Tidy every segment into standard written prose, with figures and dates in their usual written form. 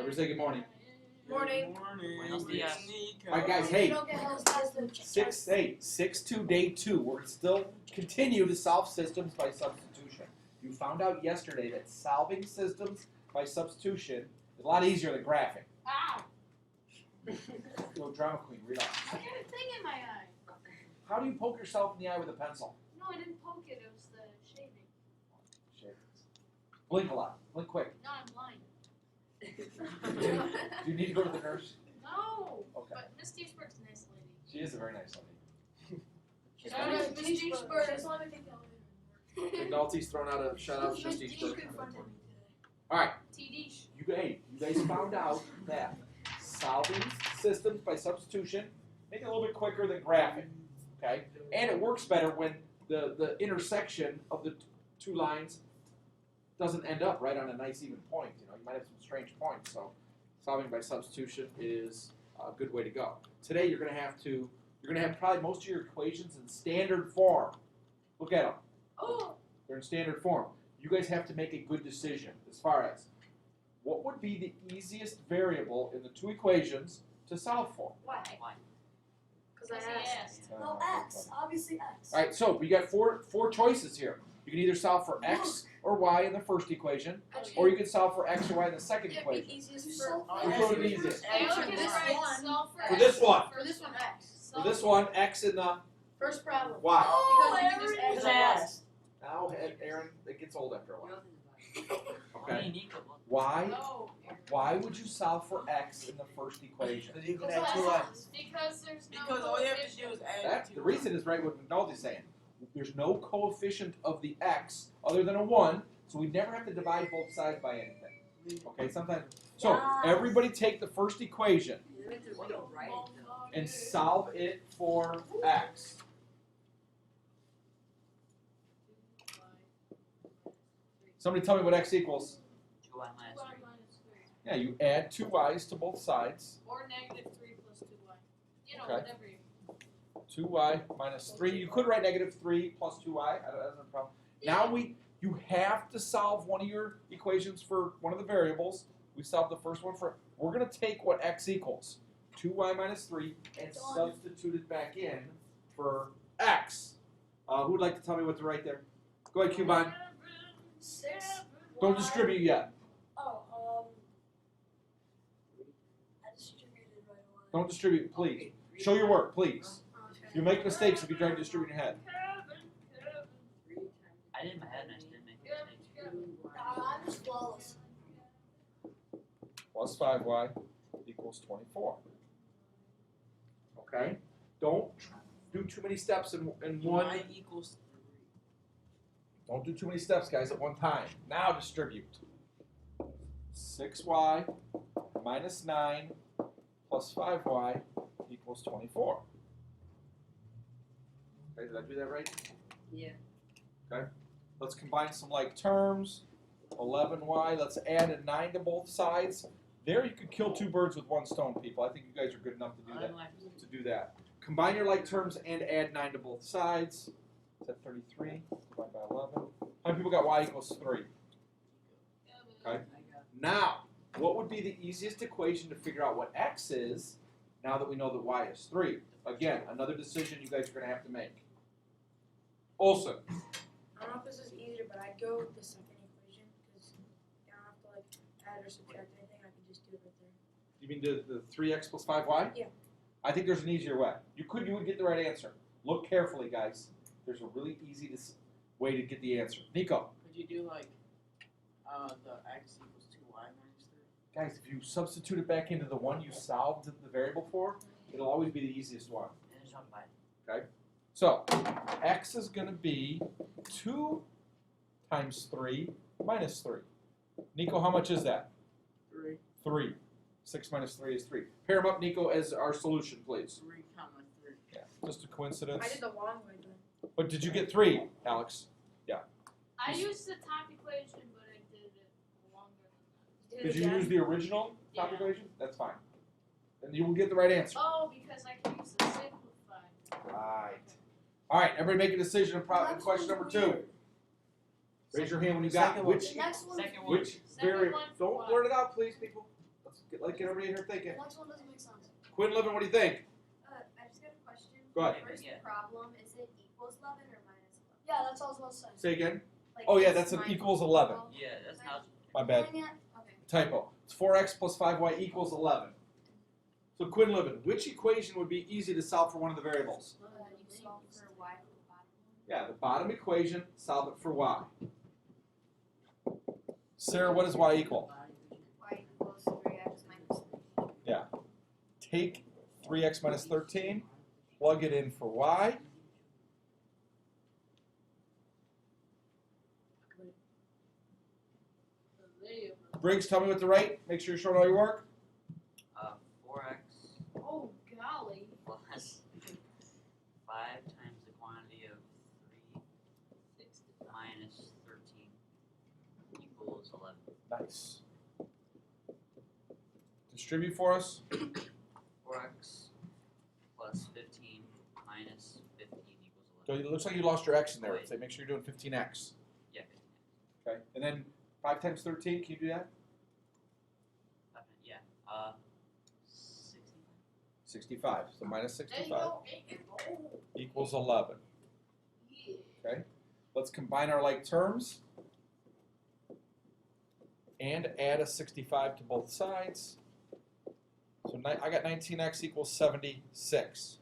Everybody say good morning. Morning. Buenos dias. All right, guys. Hey, 6.2 day 2. We're still continue to solve systems by substitution. You found out yesterday that solving systems by substitution is a lot easier than graphing. Ow! Go drama queen, relax. I got a thing in my eye. How do you poke yourself in the eye with a pencil? No, I didn't poke it. It was the shaving. Shit. Blink a lot. Blink quick. No, I'm blind. Do you need to go to the nurse? No. Okay. But Miss Deesburg's a nice lady. She is a very nice lady. Shout out to Miss Deesburg. McNulty's thrown out a shout out to Miss Deesburg. All right. TD. You guys found out that solving systems by substitution make it a little bit quicker than graphing, okay? And it works better when the intersection of the two lines doesn't end up right on a nice even point. You know, you might have some strange points. So solving by substitution is a good way to go. Today you're going to have probably most of your equations in standard form. Look at them. Oh. They're in standard form. You guys have to make a good decision as far as what would be the easiest variable in the two equations to solve for. Why? Because I asked. Well, X. Obviously X. All right, so we got four choices here. You can either solve for X or Y in the first equation, or you can solve for X or Y in the second It'd equation. be easiest Which for one would be easiest? For this one. For this one, X. For this one, X in the First problem. Y. Because you can just Because add I Y. asked. Now, Aaron, it gets old after a while. Okay. Okay. Why? No. Why would you solve for X in the first equation? Because you can Because add two X's. Because there's no Because all you have to do is add That's two the reason is right what McNulty's saying. There's no coefficient of the X other than a 1, so we never have to divide both sides by anything. Okay, sometimes. So everybody take the first equation and solve it for X. Somebody tell me what X equals. 2y minus 3. Yeah, you add 2 Y's to both sides. Or negative 3 plus 2y. You know, Okay. whatever you. 2y minus 3. You could write negative 3 plus 2y. That's no problem. Now you have to solve one of your equations for one of the variables. We solved the first one for. We're going to take what X equals, 2y minus 3, and substitute it back in for X. Who would like to tell me what to write there? Go ahead, Cubine. 6. Don't distribute yet. Oh, I distributed right away. Don't distribute, please. Show your work, please. You make mistakes if you try to distribute in your head. I did in my head and I just didn't make mistakes. I'm just flawless. Plus 5y equals 24. Okay? Don't do too many steps in one. Y equals 3. Don't do too many steps, guys, at one time. Now distribute. 6y minus 9 plus 5y equals 24. Okay, did I do that right? Yeah. Okay. Let's combine some like terms. 11y. Let's add a 9 to both sides. There you could kill two birds with one stone, people. I think you guys are good enough to do that. Combine your like terms and add 9 to both sides. Is that 33? Divide by 11. How many people got y equals 3? Okay. Now, what would be the easiest equation to figure out what x is now that we know that y is 3? Again, another decision you guys are going to have to make. Olson. I don't know if this is easier, but I'd go with the second equation because you don't have to like add or subtract anything. I can just do it right there. You mean the 3x plus 5y? Yeah. I think there's an easier way. You would get the right answer. Look carefully, guys. There's a really easy way to get the answer. Nico. Could you do like the x equals 2y minus 3? Guys, if you substitute it back into the one you solved the variable for, it'll always be the easiest one. And just divide. Okay? So, x is going to be 2 times 3 minus 3. Nico, how much is that? 3. 3. 6 minus 3 is 3. Pair them up, Nico, as our solution, please. 3 comma 3. Yeah, just a coincidence. I did the long way then. But did you get 3, Alex? I used the top equation, but I did it longer than Did you use the original top Yeah. equation? That's fine. Then you will get the right answer. that. Oh, because I can use the simplified. Right. All right, everybody make a decision on question number 2. Raise your hand when you got Second one. which The next one. Second one. which Second variable. one for Don't what? blurt it out, please, people. Let's Get everybody here thinking. The next one doesn't make sense. Quinn Living, what do you think? I just got a question. Go ahead. First Yeah. problem, is it equals 11 or minus 11? Yeah, that's all I was about to say. Say again. Like, Oh yeah, it's that's an minus equals 11. 12. Yeah, that's not. My bad. Dang it. Okay. Typo. It's 4x plus 5y equals 11. So Quinn Living, which equation would be easy to solve for one of the variables? You solve for y to the bottom. Yeah, the bottom equation, solve it for y. Sarah, what does y equal? Y equals 3x minus 13. Take 3x minus 13, plug it in for y. Video. Briggs, tell me what to write. Make sure you're showing all your work. 4x Oh golly. plus 5 times the quantity of 3 minus 13 equals 11. Nice. Distribute for us. 4x plus 15 minus 15 equals So 11. it looks like you lost your x in there. Say make sure you're doing 15x. Yeah, 15. Okay. And then 5 times 13, can you do that? Yeah. 65. 65. So minus There you 65 go. equals 11. Yeah. Okay. Let's combine our like terms and add a 65 to both sides. So I got 19x equals 76.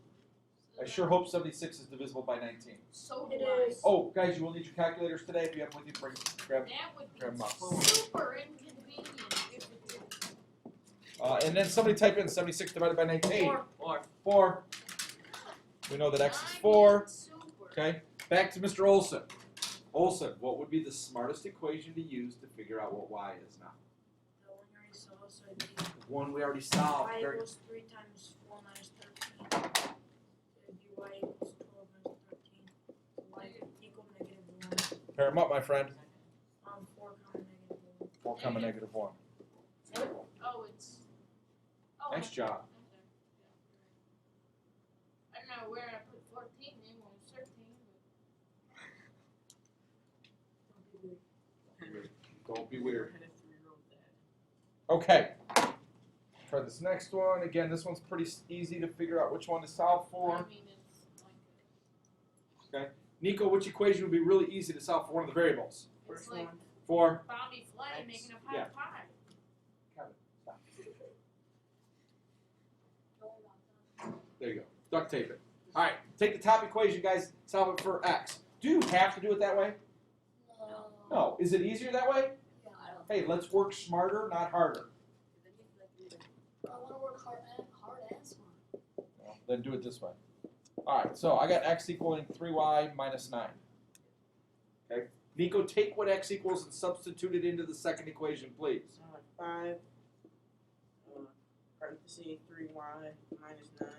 I sure hope 76 is divisible by 19. So It do I. is. Oh, guys, you will need your calculators today. If you have them with you, grab. That would Grab 'em be up. super inconvenient if it did. And then somebody type in 76 divided by 19. 4. 4. We know that x is I mean, 4. super. Okay. Back to Mr. Olson. Olson, what would be the smartest equation to use to figure out what y is now? The one you already saw, so it'd be One we already solved. y Very- equals 3 times 4 minus 13. It'd be y equals 12 minus 13. So y equal negative 1. Pair them up, my friend. 4 comma negative 1. 4 comma negative 1. Oh, it's. Oh, Nice job. okay. Yeah. I don't know where I put 14 in when it was 13, Don't be weird. I had a 3-year-old dad. Okay. Try this next one. Again, this one's pretty easy to figure out which one to solve but for. I mean, it's like Nico, which equation would be really easy to solve for one of the variables? it's First like one. For Bobby Flay X. making a pot Yeah. pie. there you go. Duct tape it. All right. Take the top equation, guys. Solve it for x. Do you have to do it that way? No. Is it easier that way? Yeah, I don't. Hey, let's work smarter, not harder. I want to work hard and smart. Well, then do it this way. All right. So I got x equaling 3y minus 9. Okay. Nico, take what x equals and substitute it into the second equation, please. 5, parenthesis 3y minus 9,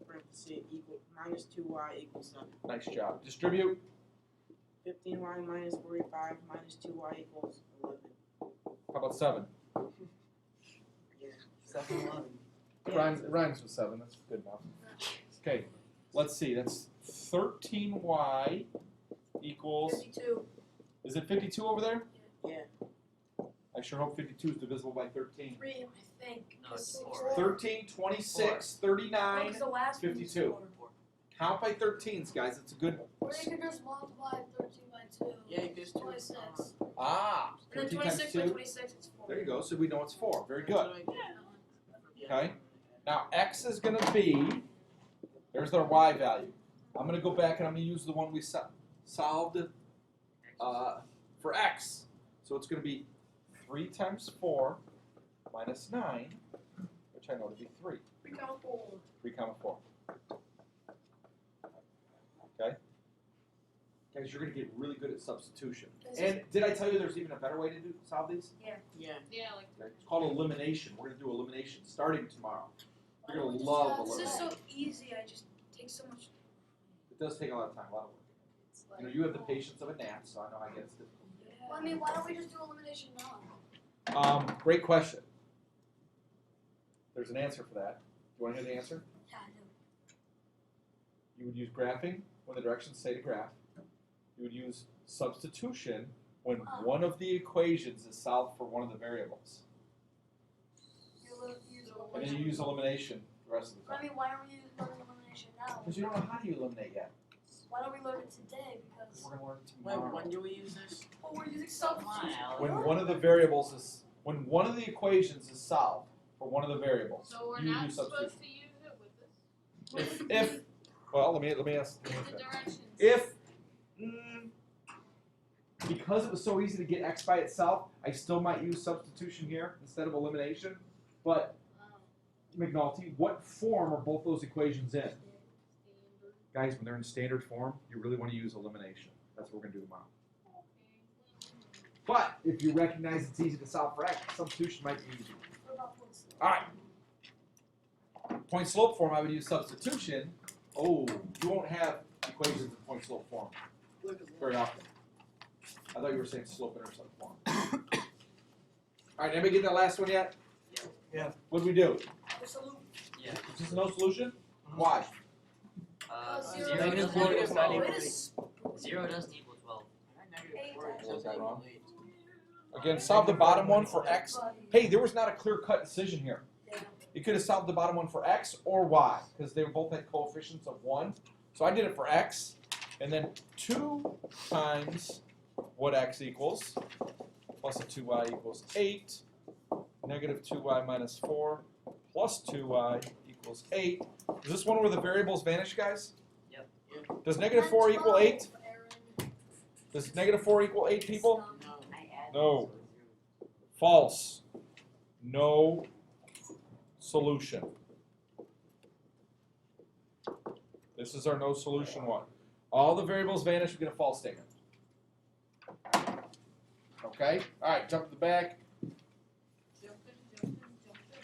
parenthesis equal minus 2y equals 7. Nice job. Distribute. 15y minus 45 minus 2y equals 11. How about 7? Yeah. 7, 11. It rhymes with 7. That's good enough. Okay. Let's see. That's 13y equals. 52. Is it 52 over there? Yeah. I sure hope 52 is divisible by 13. 3, I think. No, it's 'cause 4. 13, 26, What 39. was the last one? 52. 4. Count by 13s, guys. It's a good Or you could just multiply 13 by 2. Yeah, you just do it. 26. Ah. And then 13 times 26 by 2. 26, it's 4. There you go. So we know it's 4. Very That's good. what I did. Yeah. Okay. Now x is going to be. There's our y value. I'm going to go back and I'm going to use the one we solved for x. So it's going to be 3 times 4 minus 9, which I know to be 3. 3 comma 4. 3 comma 4. Okay? Guys, you're going to get really good at substitution. And did I tell you there's even a better way to solve these? Yeah. Yeah, like Okay. It's called elimination. We're going to do elimination starting tomorrow. Why You're don't going we to just love have- This is elimination. so easy, I just take so much. It does take a lot of time, a lot of work. it's You know, like you have the patience of a gnat, so I know I get it. Well, I mean, why don't we just do elimination now? Great question. There's an answer for that. Do you want to hear the answer? Yeah, I do. You would use graphing when the directions say to graph. You would use substitution when one of the equations is solved for one of the variables. You And then you use elimination the rest of the I time. mean, why don't we learn elimination now? Because you don't know how to eliminate yet. Why don't we learn it today? Because We're going to learn Wait, tomorrow. when do we use this? well, we're using Come on, substitution. Alex. When one of the variables is, when one of the equations is solved for one of the variables, So we're you not use supposed substitution. to use it with this? If well, let me ask. The directions. If because it was so easy to get x by itself, I still might use substitution here instead of elimination. But McNulty, what form are both those equations in? Standard. Guys, when they're in standard form, you really want to use elimination. That's what we're going to do tomorrow. But if you recognize it's easy to solve for x, substitution might be easy. What about points? All right. Point slope form, I would use substitution. Oh, you won't have equations in point slope form very often. I thought you were saying slope intercept form. All right, anybody get that last one yet? Yeah. What did we do? Absolute. Yeah. Is this no solution? Why? Zero Zero Negative doesn't 40 equal is not 12. equal. 0 doesn't equal 12. Was that wrong? Again, solve the bottom one for x. Hey, there was not a clear-cut decision here. You could have solved the bottom one for x or y, because they both had coefficients of 1. So I did it for x, and then 2 times what x equals, plus a 2y equals 8, negative 2y minus 4, plus 2y equals 8. Is this one where the variables vanish, guys? Yep. Does negative 4 equal 8? Does negative 4 equal 8, people? No. False. No solution. This is our no solution one. All the variables vanish, we get a false statement. Okay? All right, jump to the back. Jumping.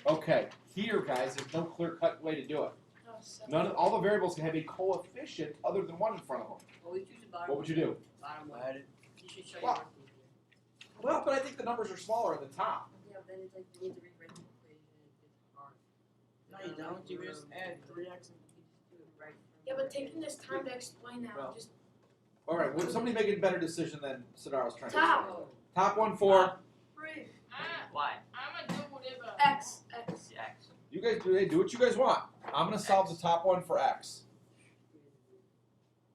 Okay, here, guys, there's no clear-cut way to do it. All the variables can have a coefficient other than 1 in front of them. Always choose the bottom What would you do? bottom one. Add it. You should show Well, your Well, but I think the numbers are smaller at the top. Yeah, then it's like you need to rewrite the equation. It's hard. No, you don't. You just add 3x and You just do it right from Yeah, but taking this time to explain that, Well, just All right, would somebody make a better decision than Sidaro's trying to Top. do? Top one for free. Why? I'm gonna do whatever. X. It's the x. you guys. Do what you guys want. I'm gonna solve the top one for x.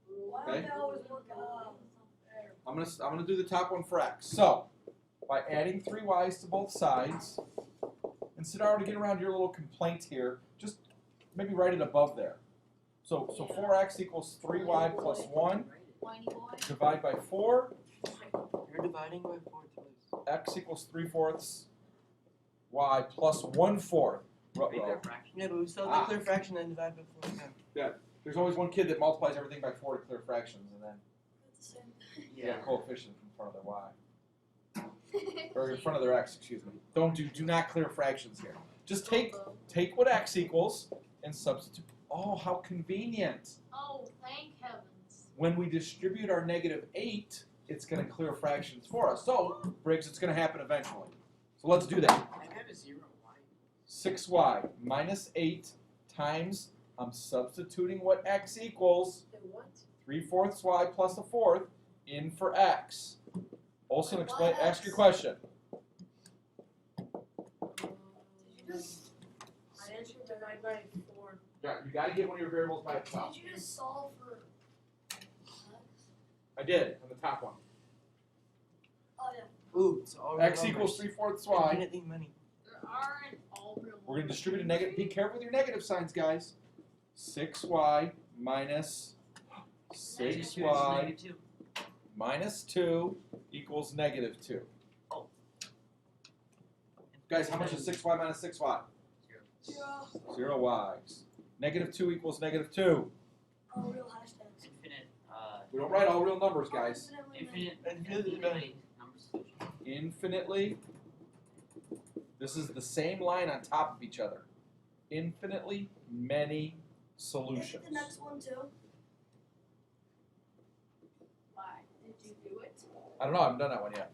Why Okay. don't they always work out? I'm gonna do the top one for x. So by adding 3 y's to both sides, and Sidaro, to get around your little complaint here, just maybe write it above there. So 4x equals 3y plus 1. Whiny boy. Divide by 4. You're dividing by 4 twice. X equals 3/4 y plus 1/4. Regular fraction. Yeah, but we still Ah. have the clear fraction and divide by 4 again. There's always one kid that multiplies everything by 4 to clear fractions, and then It's the same. they got a coefficient in front of their y. Or in front of their x, excuse me. Do not clear fractions here. Just take what x equals and substitute. Oh, how convenient. Oh, thank heavens. When we distribute our -8, it's going to clear fractions for us. So, Briggs, it's going to happen eventually. So let's do that. I have a 0. Why? 6y minus 8 times, I'm substituting what x equals, The what? 3/4 y plus a 4th in for x. Olson, explain, Why ask your x? question. Did you just? I answered divide by 4. Yeah, you got to get one of your variables by itself. Did you just solve for X? I did, on the top one. Oh yeah. Ooh, it's all real X equals numbers. 3/4 y. Infinitely many. There aren't all real. We're going to distribute a negative. Be careful with your negative signs, guys. 6y minus Negative 2 is -6y negative 2. minus 2 equals -2. Oh. Guys, how much is 6y minus 6y? 0. 0 y's. -2 equals -2. All real hashtags. Infinite. We don't write all real numbers, guys. Infinitely numbers. Infinitely. This is the same line on top of each other. Infinitely many solutions. The next one too. Why? Did you do it? I don't know. I haven't done that one yet.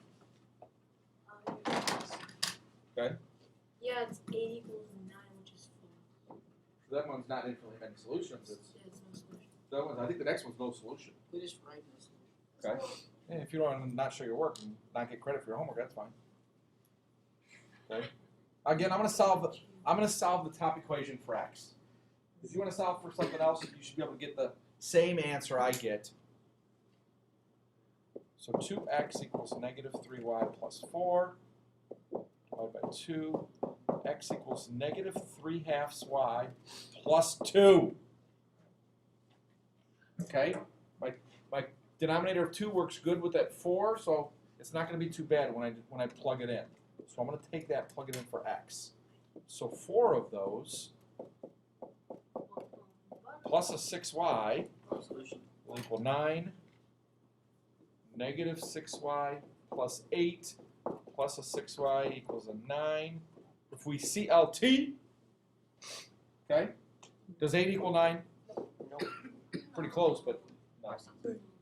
Yeah, it's 8 equals 9, which is 4. That one's not infinitely many solutions. It's Yeah, it's no solution. that one. I think the next one's no solution. We just write this. Okay. Yeah, if you don't want to not show your work and not get credit for your homework, that's fine. Okay. Again, I'm I'm going to solve the top equation for x. If you want to solve for something else, you should be able to get the same answer I get. So 2x equals negative 3y plus 4 divided by 2. X equals negative 3/2 y plus 2. Okay? My denominator of 2 works good with that 4, so it's not going to be too bad when I plug it in. So I'm going to take that, plug it in for x. So 4 of those plus a 6y Solution. will equal 9. Negative 6y plus 8 plus a 6y equals a 9. If we CLT, okay, does 8 equal 9? Nope. Pretty close, but no.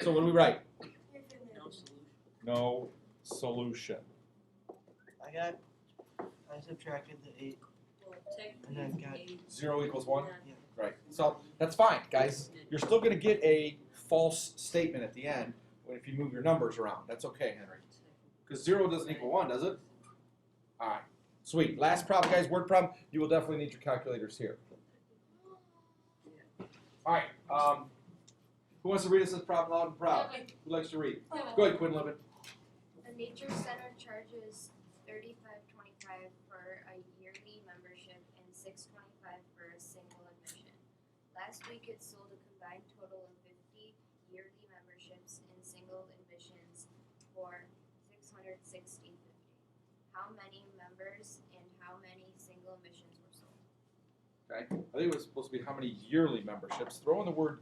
So what do we write? No solution. No solution. I subtracted the 8 Well, technically, and then got 0 equals 1? Yeah. Right. So that's fine, guys. You're still going to get a false statement at the end if you move your numbers around. That's okay, Henry. Because 0 doesn't equal 1, does it? All right. Sweet. Last problem, guys, word problem. You will definitely need your calculators here. All right. Who wants to read us this problem loud and proud? Who likes to read? Go ahead, Quinn-Livin. The Nature Center charges $35.25 for a yearly membership and $6.25 for a single admission. Last week it sold a combined total of 50 yearly memberships and single admissions for $660.50. How many members and how many single admissions were sold? Okay. I think it was supposed to be how many yearly memberships. Throw in the word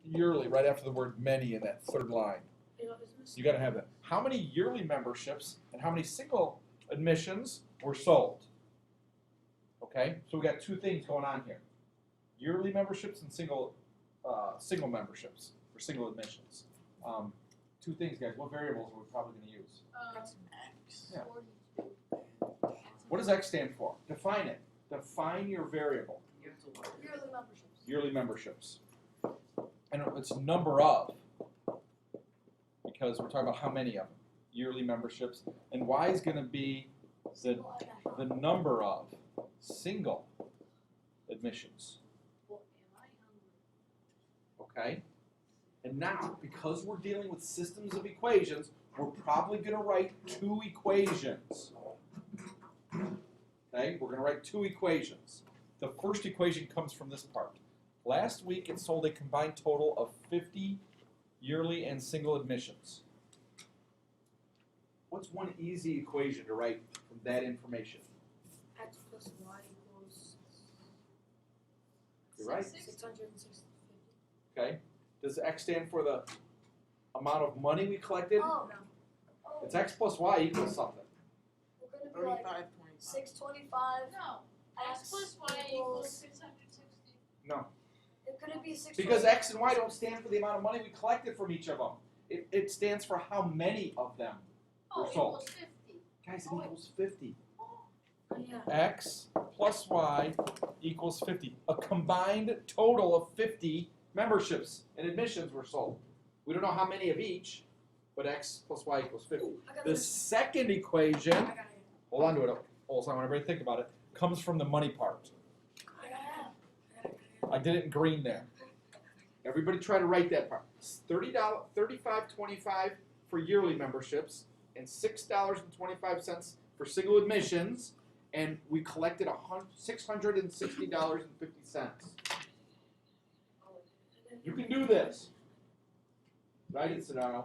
yearly right after the word many in that third line. You got to have that. How many yearly memberships and how many single admissions were sold? Okay, so we got two things going on here: yearly memberships and single memberships or single admissions. Two things, guys. What variables are we probably going to use? X. Yeah. What does X stand for? Define it. Define your variable. Yearly memberships. Yearly memberships. And it's number of, because we're talking about how many of them. Yearly memberships. And Y is going to be the number of single admissions. Okay? And now, because we're dealing with systems of equations, we're probably going to write two equations. Okay? We're going to write two equations. The first equation comes from this part. Last week, it sold a combined total of 50 yearly and single admissions. What's one easy equation to write from that information? X plus Y equals You're right. 660. Okay? Does X stand for the amount of money we collected? Oh, no. Oh, It's X plus Y equals something. we're going to be like 35.5. 625. No. X plus Y equals 660. No. It's going to be 625. Because X and Y don't stand for the amount of money we collected from each of them. It stands for how many of them Oh, were sold. equals 50. Guys, it equals 50. Yeah. X plus Y equals 50. A combined total of 50 memberships and admissions were sold. We don't know how many of each, but X plus Y equals 50. Ooh, I got The this. second equation, I got it. hold on to it, hold on, everybody think about it, comes from the money part. I got it. I did it in green there. Everybody try to write that part. It's $35.25 for yearly memberships and $6.25 for single admissions, and we collected $660.50. You can do this. Write it, Sonaro.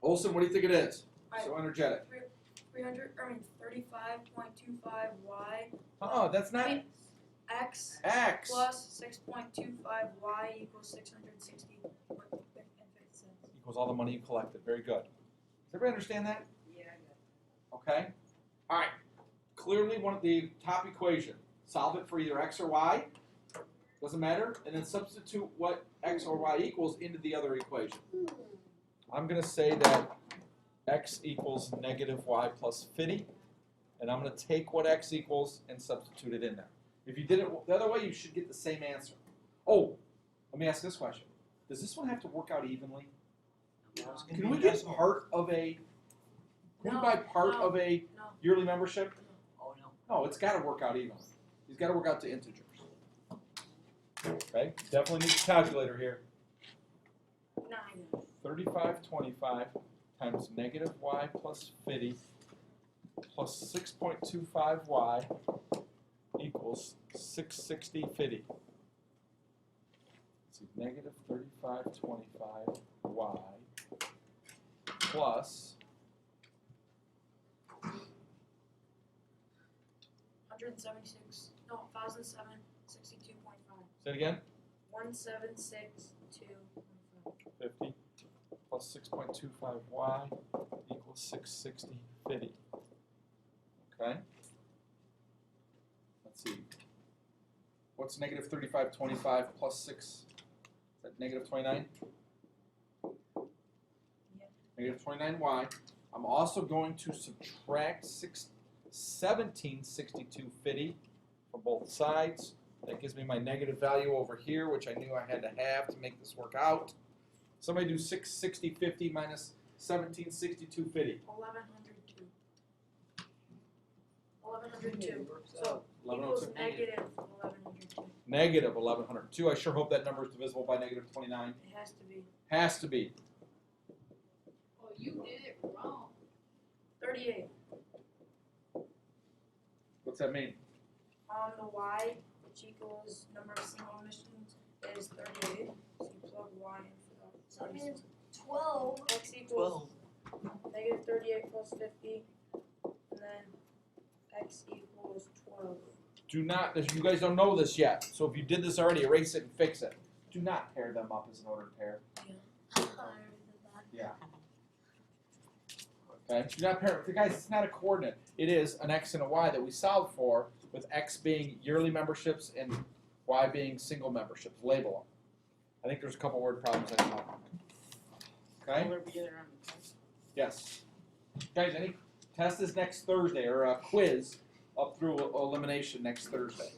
Olson, what do you think it is? So energetic. 35.25 Y Oh, that's not X X. plus 6.25 Y equals 660 and 50 cents. Equals all the money you collected. Very good. Does everybody understand that? Yeah, I got Okay. All right. Clearly, one of the top equation. Solve it for either X or Y. Doesn't matter. And then substitute what X or Y equals into the other equation. I'm going to say that X equals negative Y plus 50. And I'm going to take what X equals and substitute it in there. If you did it the other way, you should get the same answer. Oh, let me ask this question. Does this one have to work out evenly? Can we get part of a, can we buy part of a No. yearly membership? Oh, no. No, it's got to work out evenly. He's got to work out to integers. Okay, definitely need a calculator here. 9. 3525 times negative y plus 50 plus 6.25y equals 660.50. Let's see, negative 3525y plus 176. No, 1007.62.5. say it again. 1762.5. 50 plus 6.25y equals 660.50. Okay. Let's see. What's negative 3525 plus 6? Is that negative 29? Yeah. Negative 29y. I'm also going to subtract 1762.50 from both sides. That gives me my negative value over here, which I knew I had to have to make this work out. Somebody do 660.50 minus 1762.50. 1102. 1102. So 1102. equals negative 1102. Negative 1102. I sure hope that number is divisible by negative 29. It has to be. Has to be. Oh, you did it wrong. 38. What's that mean? The y, which equals number of single emissions, is 38. So you plug y in for that. So that means 12. X equals negative 38 plus 50, and then x equals 12. Do not, you guys don't know this yet, so if you did this already, erase it and fix it. Do not pair them up as an ordered pair. I already did that. Yeah. Okay, do not pair, guys, it's not a coordinate. It is an x and a y that we solved for, with x being yearly memberships and y being single memberships. Label them. I think there's a couple word problems I can help. Okay? Will there be another round of tests? Yes. Guys, any test is next Thursday, or a quiz up through elimination next Thursday.